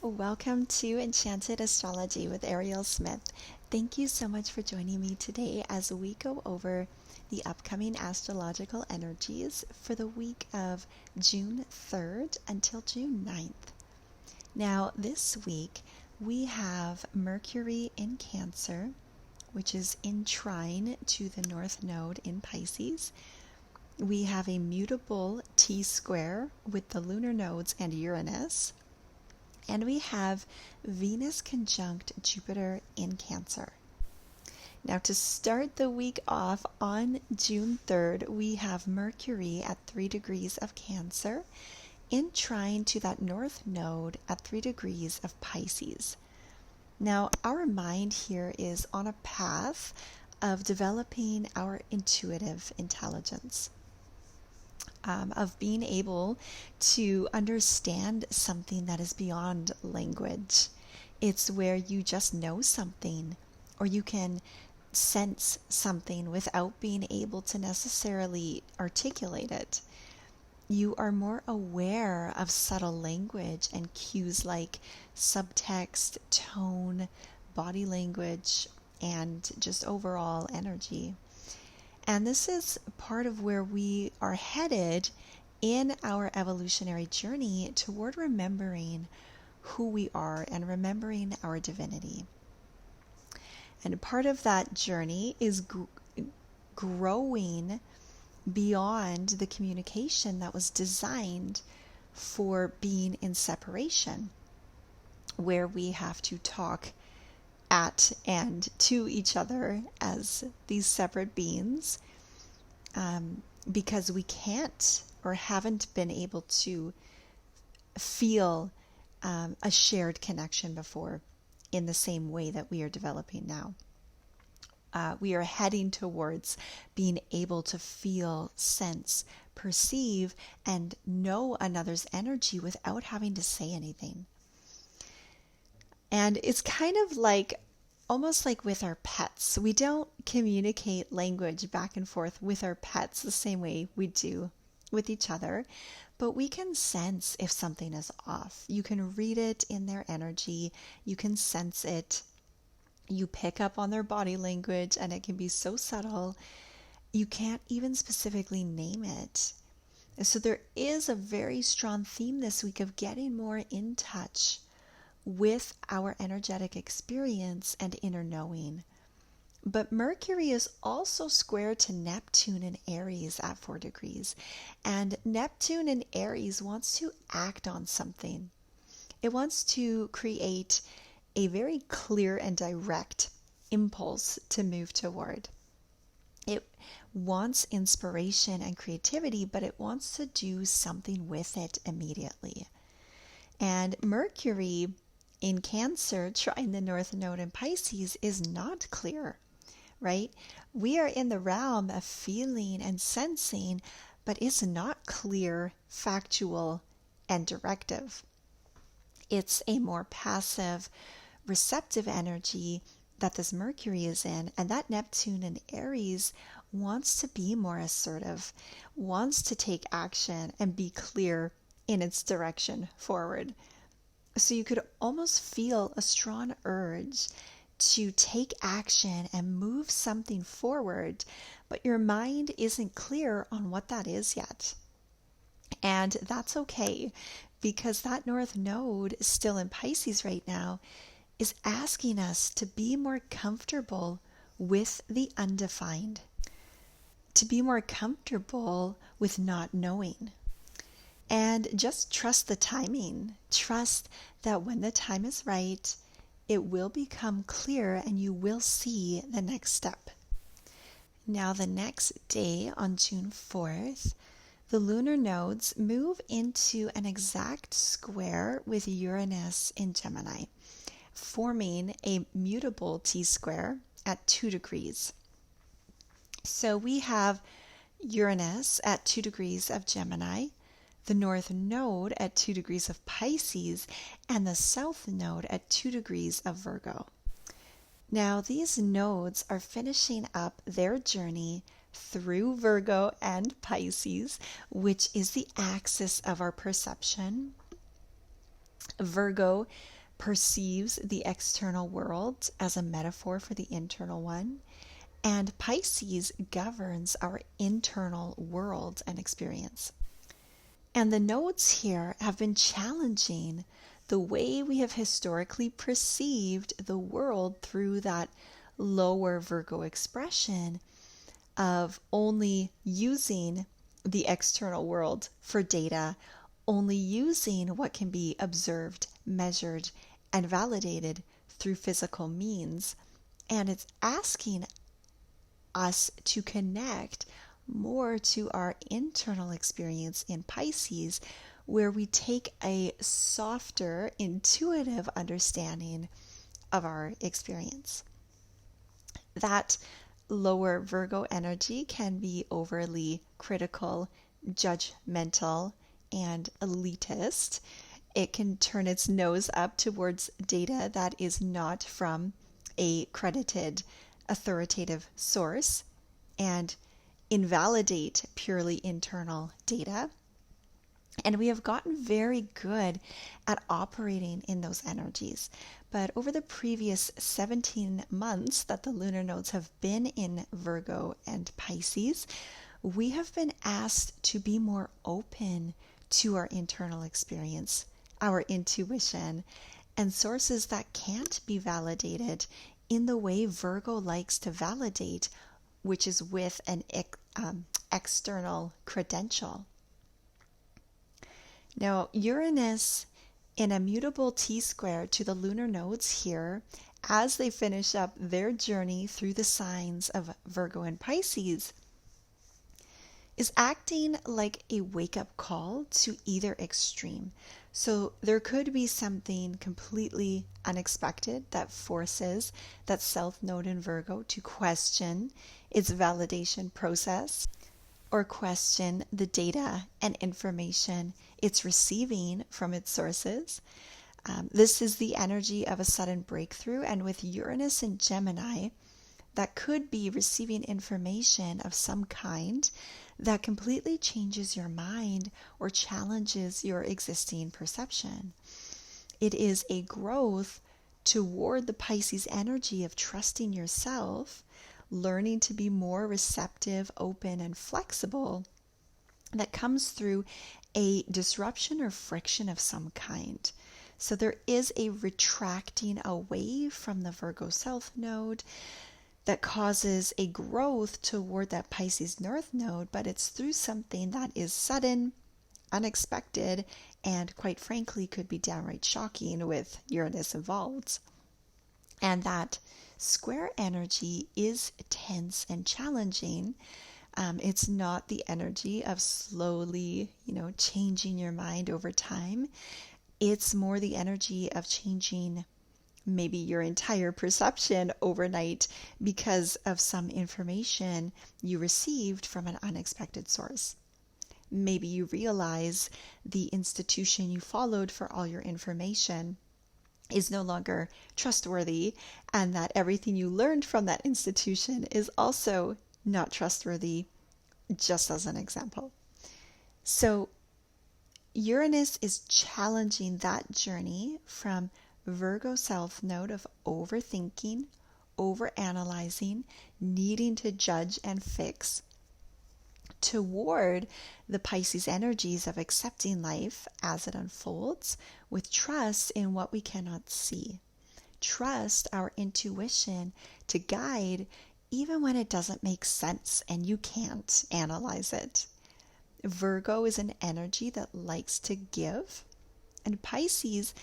Welcome to Enchanted Astrology with Ariel Smith. Thank you so much for joining me today as we go over the upcoming astrological energies for the week of June 3rd until June 9th. Now, this week we have Mercury in Cancer, which is in trine to the North Node in Pisces. We have a mutable T-square with the Lunar Nodes and Uranus. And we have Venus conjunct Jupiter in Cancer. Now, to start the week off on June 3rd, we have Mercury at 3 degrees of Cancer in trine to that North Node at 3 degrees of Pisces. Now, our mind here is on a path of developing our intuitive intelligence. Of being able to understand something that is beyond language. It's where you just know something, or you can sense something without being able to necessarily articulate it. You are more aware of subtle language and cues like subtext, tone, body language, and just overall energy. And this is part of where we are headed in our evolutionary journey toward remembering who we are and remembering our divinity. And part of that journey is growing beyond the communication that was designed for being in separation, where we have to talk at and to each other as these separate beings, because we can't or haven't been able to feel a shared connection before in the same way that we are developing now. We are heading towards being able to feel, sense, perceive, and know another's energy without having to say anything. And it's kind of like, almost like with our pets. We don't communicate language back and forth with our pets the same way we do with each other, but we can sense if something is off. You can read it in their energy. You can sense it. You pick up on their body language, and it can be so subtle. You can't even specifically name it. So there is a very strong theme this week of getting more in touch with our energetic experience and inner knowing. But Mercury is also square to Neptune in Aries at 4 degrees. And Neptune in Aries wants to act on something. It wants to create a very clear and direct impulse to move toward. It wants inspiration and creativity, but it wants to do something with it immediately. And Mercury in Cancer, trine the North Node in Pisces, is not clear, right? We are in the realm of feeling and sensing, but it's not clear, factual, and directive. It's a more passive, receptive energy that this Mercury is in, and that Neptune in Aries wants to be more assertive, wants to take action and be clear in its direction forward. So you could almost feel a strong urge to take action and move something forward, but your mind isn't clear on what that is yet. And that's okay, because that North Node, still in Pisces right now, is asking us to be more comfortable with the undefined, to be more comfortable with not knowing. And just trust the timing. Trust that when the time is right, it will become clear and you will see the next step. Now, the next day on June 4th, the lunar nodes move into an exact square with Uranus in Gemini, forming a mutable T-square at 2 degrees. So we have Uranus at 2 degrees of Gemini, the North Node at 2 degrees of Pisces, and the South Node at 2 degrees of Virgo. Now, these nodes are finishing up their journey through Virgo and Pisces, which is the axis of our perception, Virgo perceives the external world as a metaphor for the internal one, and Pisces governs our internal world and experience. And the nodes here have been challenging the way we have historically perceived the world through that lower Virgo expression of only using the external world for data, only using what can be observed, measured, and validated through physical means. And it's asking us to connect more to our internal experience in Pisces, where we take a softer, intuitive understanding of our experience. That lower Virgo energy can be overly critical, judgmental, and elitist. It can turn its nose up towards data that is not from a credited, authoritative source and invalidate purely internal data. And we have gotten very good at operating in those energies. But over the previous 17 months that the lunar nodes have been in Virgo and Pisces, we have been asked to be more open to our internal experience, our intuition, and sources that can't be validated in the way Virgo likes to validate, which is with an external credential. Now, Uranus in a mutable T-square to the lunar nodes here, as they finish up their journey through the signs of Virgo and Pisces, is acting like a wake-up call to either extreme. So there could be something completely unexpected that forces that South Node in Virgo to question its validation process, or question the data and information it's receiving from its sources. This is the energy of a sudden breakthrough, and with Uranus in Gemini, that could be receiving information of some kind that completely changes your mind or challenges your existing perception. It is a growth toward the Pisces energy of trusting yourself, learning to be more receptive, open, and flexible, that comes through a disruption or friction of some kind. So there is a retracting away from the Virgo South Node that causes a growth toward that Pisces North Node, but it's through something that is sudden, unexpected, and quite frankly could be downright shocking with Uranus involved. And that square energy is tense and challenging. It's not the energy of slowly, changing your mind over time. It's more the energy of changing maybe your entire perception overnight because of some information you received from an unexpected source. Maybe you realize the institution you followed for all your information is no longer trustworthy, and that everything you learned from that institution is also not trustworthy, just as an example. So Uranus is challenging that journey from Virgo South Node of overthinking, overanalyzing, needing to judge and fix, toward the Pisces energies of accepting life as it unfolds with trust in what we cannot see. Trust our intuition to guide even when it doesn't make sense and you can't analyze it. Virgo is an energy that likes to give, and Pisces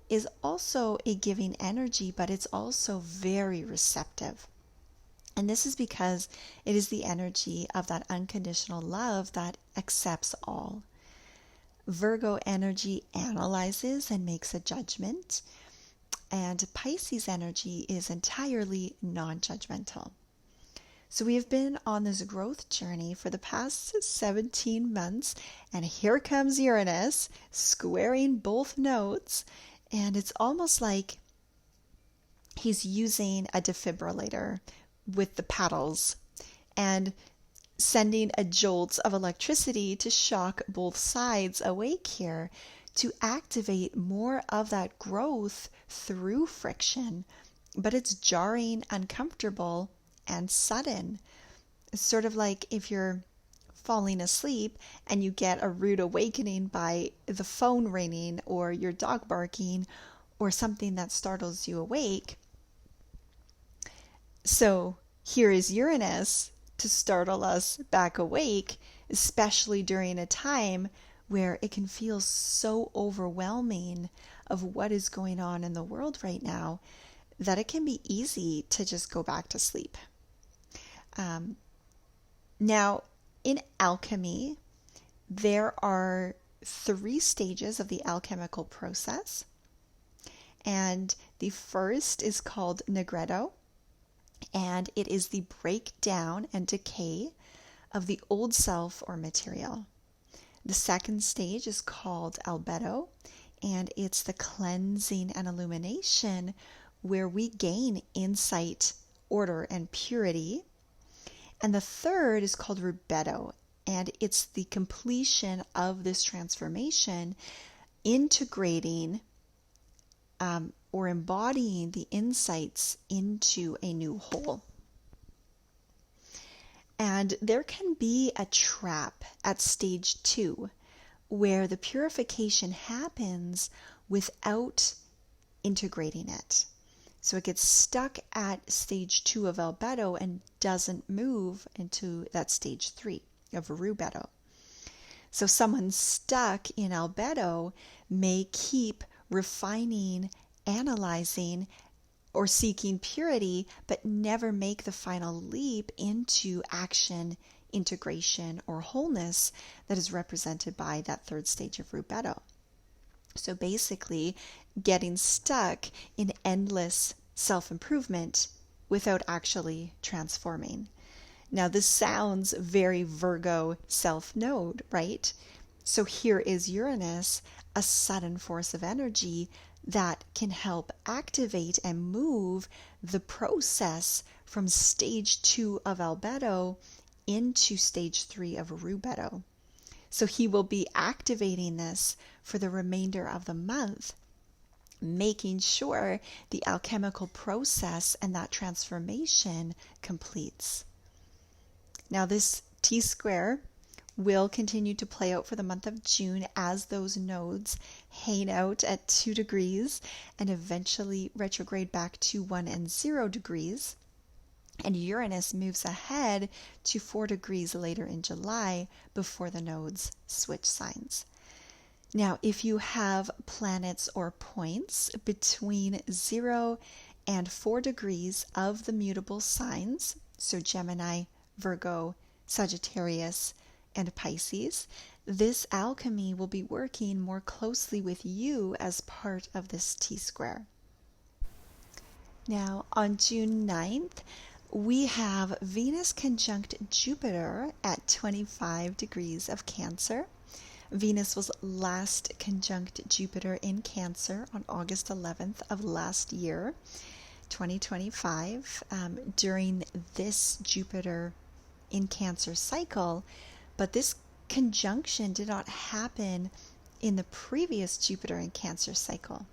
is also a giving energy, but it's also very receptive. And this is because it is the energy of that unconditional love that accepts all. Virgo energy analyzes and makes a judgment, and Pisces energy is entirely non-judgmental. So we have been on this growth journey for the past 17 months, and here comes Uranus squaring both nodes, and it's almost like he's using a defibrillator with the paddles and sending a jolt of electricity to shock both sides awake here to activate more of that growth through friction, but it's jarring, uncomfortable, and sudden. It's sort of like if you're falling asleep and you get a rude awakening by the phone ringing or your dog barking or something that startles you awake. So here is Uranus to startle us back awake, especially during a time where it can feel so overwhelming of what is going on in the world right now that it can be easy to just go back to sleep. Now, in alchemy, there are 3 stages of the alchemical process. And the first is called Nigredo, and it is the breakdown and decay of the old self or material. The second stage is called Albedo, and it's the cleansing and illumination where we gain insight, order, and purity. And the third is called Rubedo, and it's the completion of this transformation, integrating or embodying the insights into a new whole. And there can be a trap at stage 2 where the purification happens without integrating it. So it gets stuck at stage 2 of Albedo and doesn't move into that stage 3 of Rubedo. So someone stuck in Albedo may keep refining, analyzing, or seeking purity, but never make the final leap into action, integration, or wholeness that is represented by that third stage of Rubedo. So basically, getting stuck in endless self-improvement without actually transforming. Now, this sounds very Virgo self-node, right? So here is Uranus, a sudden force of energy that can help activate and move the process from stage 2 of Albedo into stage 3 of Rubedo. So he will be activating this for the remainder of the month, making sure the alchemical process and that transformation completes. Now, this T-square will continue to play out for the month of June as those nodes hang out at 2 degrees and eventually retrograde back to 1 and 0 degrees. And Uranus moves ahead to 4 degrees later in July before the nodes switch signs. Now, if you have planets or points between 0 and 4 degrees of the mutable signs, so Gemini, Virgo, Sagittarius, and Pisces, this alchemy will be working more closely with you as part of this T-square. Now, on June 9th, we have Venus conjunct Jupiter at 25 degrees of Cancer. Venus was last conjunct Jupiter in Cancer on August 11th of last year, 2025, during this Jupiter in Cancer cycle. But this conjunction did not happen in the previous Jupiter in Cancer cycle.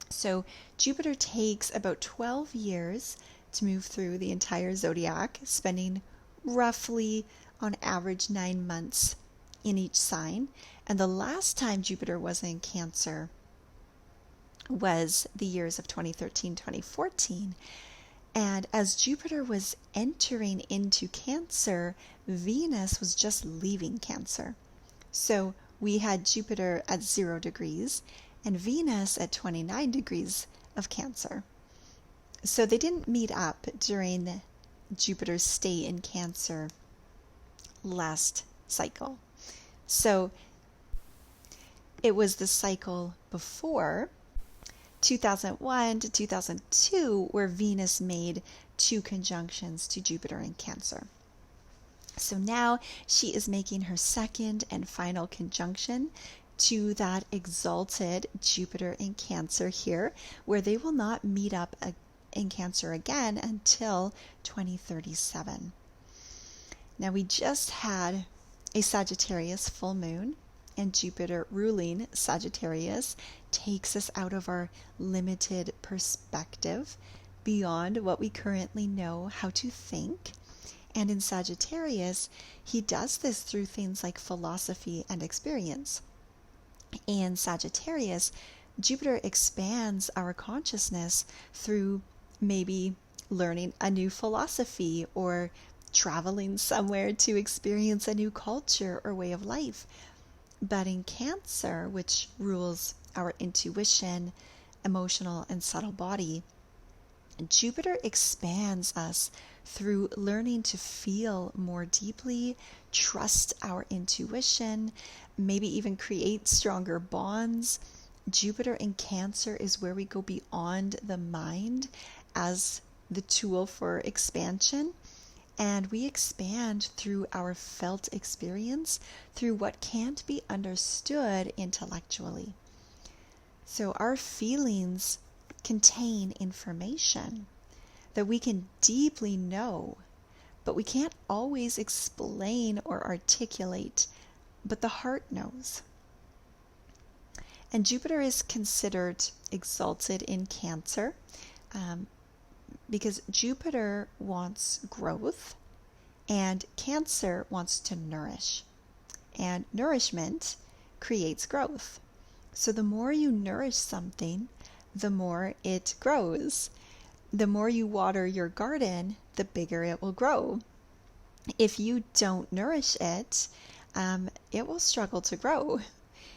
So Jupiter takes about 12 years to move through the entire zodiac, spending roughly on average 9 months in each sign. And the last time Jupiter was in Cancer was the years of 2013, 2014. And as Jupiter was entering into Cancer, Venus was just leaving Cancer. So we had Jupiter at 0 degrees and Venus at 29 degrees of Cancer. So they didn't meet up during Jupiter's stay in Cancer last cycle. So it was the cycle before 2001 to 2002 where Venus made 2 conjunctions to Jupiter in Cancer. So now she is making her second and final conjunction to that exalted Jupiter in Cancer here, where they will not meet up in Cancer again until 2037. Now we just had a Sagittarius full moon and Jupiter ruling Sagittarius takes us out of our limited perspective beyond what we currently know how to think. And in Sagittarius, he does this through things like philosophy and experience. In Sagittarius, Jupiter expands our consciousness through maybe learning a new philosophy or traveling somewhere to experience a new culture or way of life. But in Cancer, which rules our intuition, emotional, and subtle body, Jupiter expands us through learning to feel more deeply, trust our intuition, maybe even create stronger bonds. Jupiter in Cancer is where we go beyond the mind as the tool for expansion. And we expand through our felt experience, through what can't be understood intellectually. So our feelings contain information that we can deeply know, but we can't always explain or articulate, but the heart knows. And Jupiter is considered exalted in Cancer because Jupiter wants growth and Cancer wants to nourish. And nourishment creates growth. So the more you nourish something, the more it grows. The more you water your garden, the bigger it will grow. If you don't nourish it, it will struggle to grow.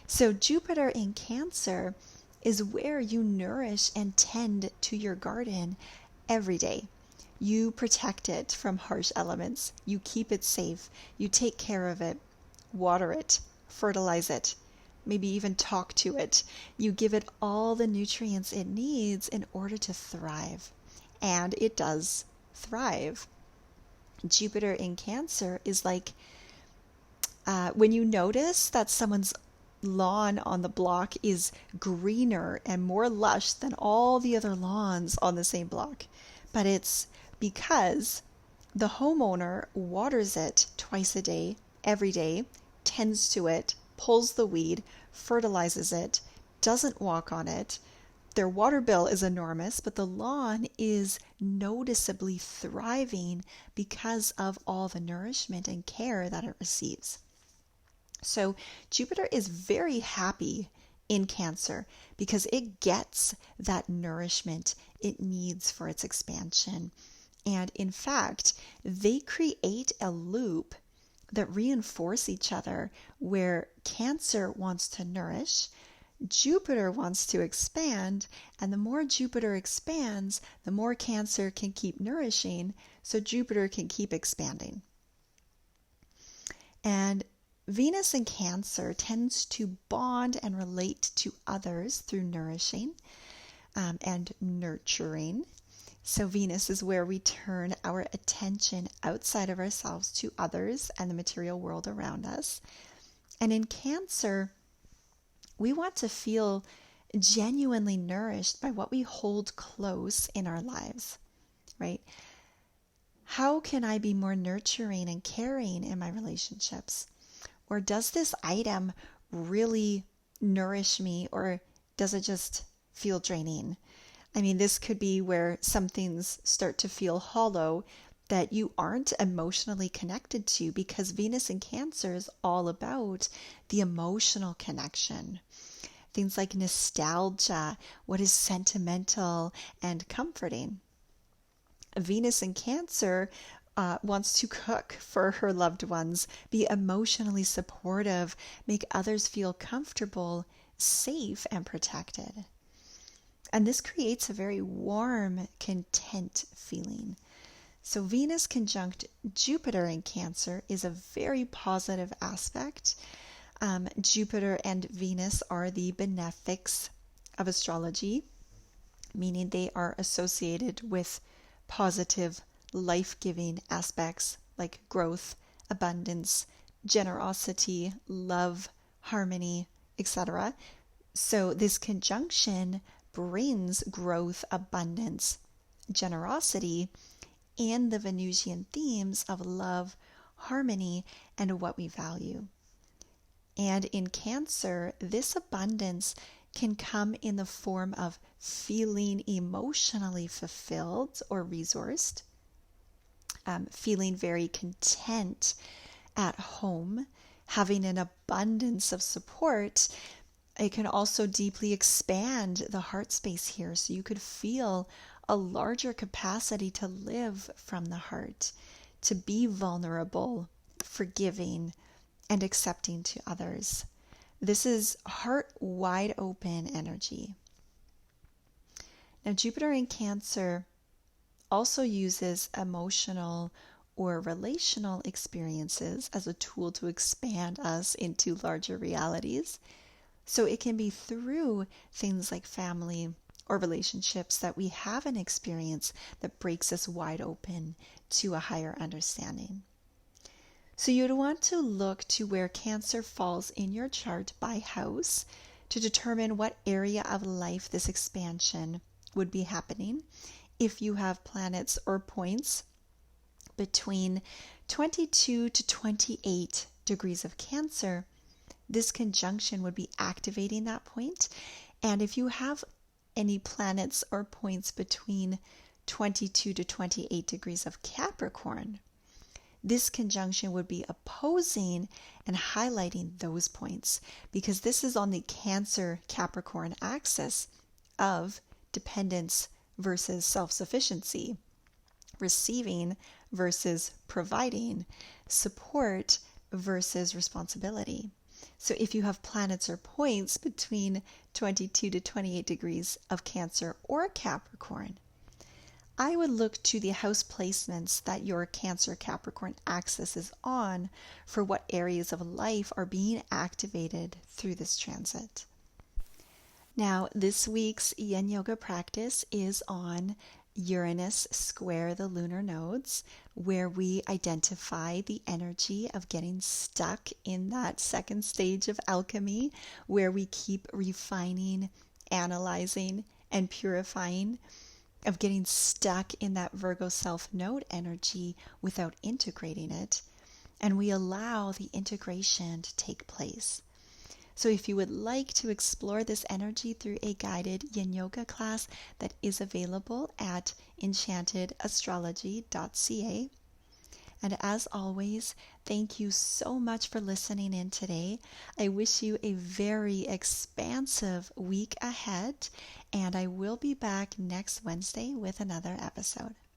So Jupiter in Cancer is where you nourish and tend to your garden every day. You protect it from harsh elements. You keep it safe. You take care of it, water it, fertilize it, maybe even talk to it. You give it all the nutrients it needs in order to thrive. And it does thrive. Jupiter in Cancer is like when you notice that someone's lawn on the block is greener and more lush than all the other lawns on the same block. But it's because the homeowner waters it twice a day, every day, tends to it, pulls the weed, fertilizes it, doesn't walk on it. Their water bill is enormous, but the lawn is noticeably thriving because of all the nourishment and care that it receives. So Jupiter is very happy in Cancer because it gets that nourishment it needs for its expansion. And in fact, they create a loop that reinforce each other where Cancer wants to nourish, Jupiter wants to expand, and the more Jupiter expands, the more Cancer can keep nourishing, so Jupiter can keep expanding. And Venus in Cancer tends to bond and relate to others through nourishing and nurturing. So Venus is where we turn our attention outside of ourselves to others and the material world around us. And in Cancer, we want to feel genuinely nourished by what we hold close in our lives, right? How can I be more nurturing and caring in my relationships? Or does this item really nourish me, or does it just feel draining? I mean, this could be where some things start to feel hollow that you aren't emotionally connected to, because Venus in Cancer is all about the emotional connection. Things like nostalgia, what is sentimental and comforting. Venus in Cancer wants to cook for her loved ones, be emotionally supportive, make others feel comfortable, safe, and protected. And this creates a very warm, content feeling. So Venus conjunct Jupiter in Cancer is a very positive aspect. Jupiter and Venus are the benefics of astrology, meaning they are associated with positive, life-giving aspects like growth, abundance, generosity, love, harmony, etc. So this conjunction brings growth, abundance, generosity, and the Venusian themes of love, harmony, and what we value. And in Cancer, this abundance can come in the form of feeling emotionally fulfilled or resourced, feeling very content at home, having an abundance of support. It can also deeply expand the heart space here, so you could feel a larger capacity to live from the heart, to be vulnerable, forgiving, and accepting to others. This is heart wide open energy. Now, Jupiter in Cancer also uses emotional or relational experiences as a tool to expand us into larger realities. So it can be through things like family or relationships that we have an experience that breaks us wide open to a higher understanding. So you'd want to look to where Cancer falls in your chart by house to determine what area of life this expansion would be happening. If you have planets or points between 22 to 28 degrees of Cancer, this conjunction would be activating that point. And if you have any planets or points between 22 to 28 degrees of Capricorn, this conjunction would be opposing and highlighting those points, because this is on the Cancer-Capricorn axis of dependence versus self-sufficiency, receiving versus providing, support versus responsibility. So if you have planets or points between 22 to 28 degrees of Cancer or Capricorn, I would look to the house placements that your Cancer-Capricorn axis is on for what areas of life are being activated through this transit. Now, this week's Yin Yoga practice is on Uranus square the lunar nodes, where we identify the energy of getting stuck in that second stage of alchemy, where we keep refining, analyzing, and purifying, of getting stuck in that Virgo self node energy without integrating it, and we allow the integration to take place. So if you would like to explore this energy through a guided Yin Yoga class, that is available at enchantedAstrology.ca. And as always, thank you so much for listening in today. I wish you a very expansive week ahead, and I will be back next Wednesday with another episode.